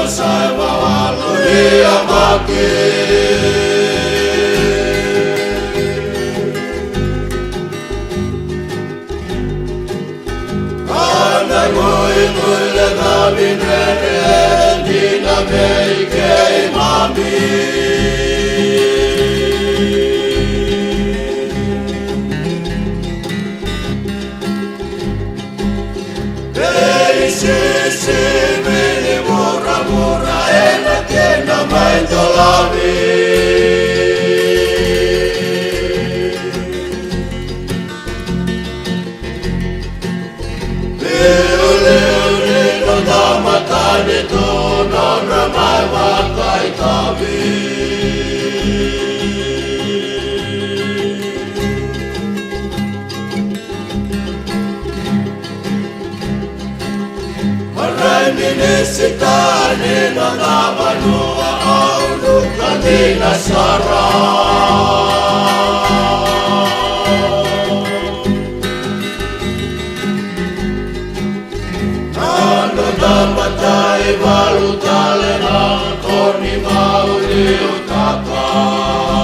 Saiva vallu liian makea. Anna muille tavin vereen, Tiina meikei mami. Ei sisi mini murra, enä tiedä maitolavi. Liu, on tamatani tuun, on maailman kaitavi. Reminiscitään, niin on tavanua aunutta Tiina saraa. Anno tamma taivaalu tallenaan, konni mauliu takaa.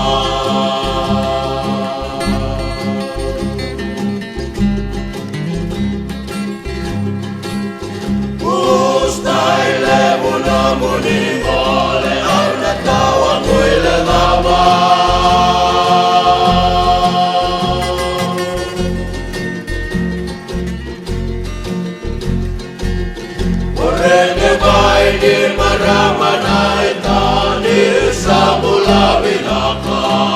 Muni ole aina kauan muille lavaa. Orene vain ilman ramanaitaan, niin sammulla vinakaan.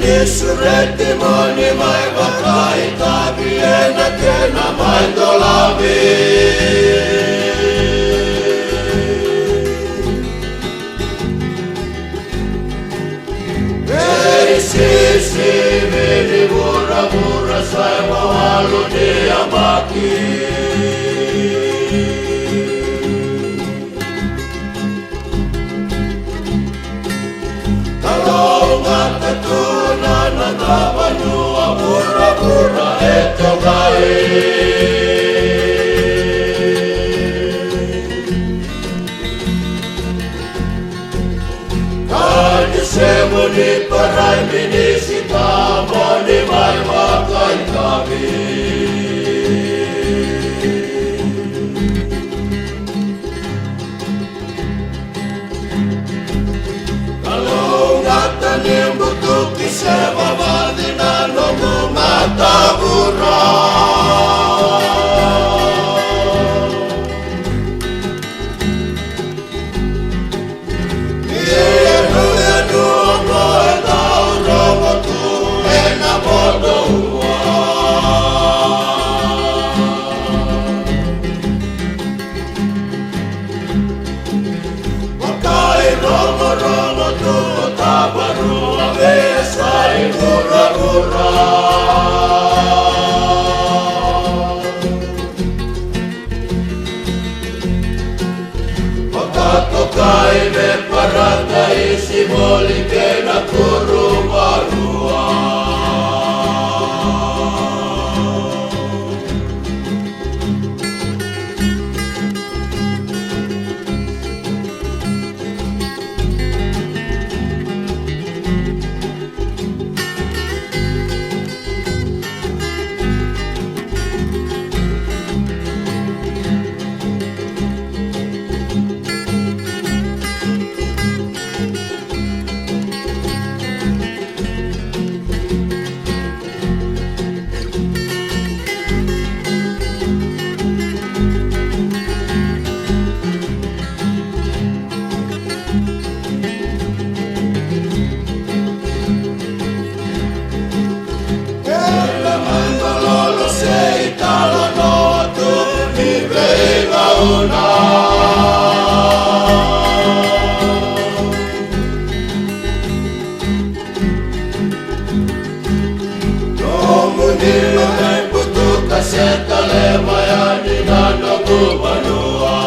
Nissuretti moni maiva kaitaa, pienä kennä maitolavi. Ei sisi mini murra, saiva vallu liian makea. Tavanua murra, et jokai. Kaikki se moni paraimini sitä moni maailmaa kaitavi. Kalungatta nimbutukki se vavaldina nomu matavuraa. Mienuja nuomo eta urovotu enä vodoua. Vakai romo tuo tavarua vesai hurra. Kaive parantaisi molikena kuruvarua. se itala no tu ni veiga una. Munila ay putuka setale mayani nana kubanua.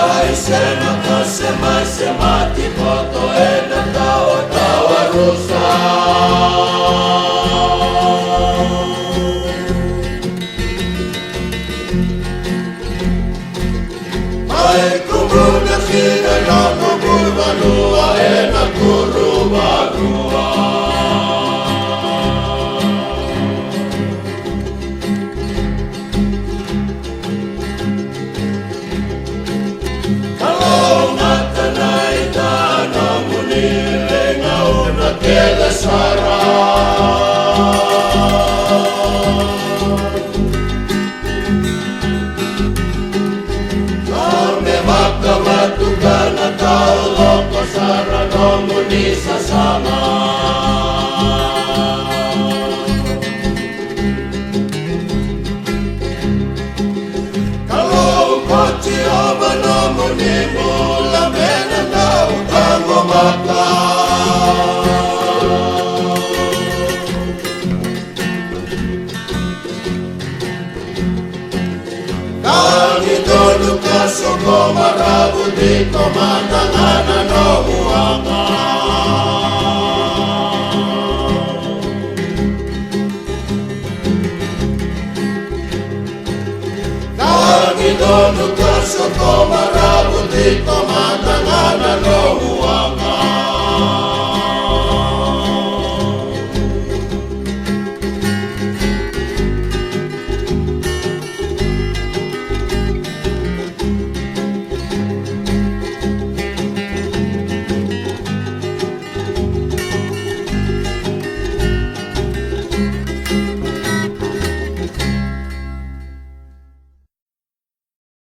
Ay sema kasema sema tipoto ena tawa tawa rusa. Ay kumuna kina na kubanua ena kurubanua. Kalau matanay tana munile ngauna kela sara. Matukan na tao loko sarano muni sa sama. Kalau koci abana muni mula mena tao tango maka. Soko marabu di komandangan no buanga. Kami donu soko marabu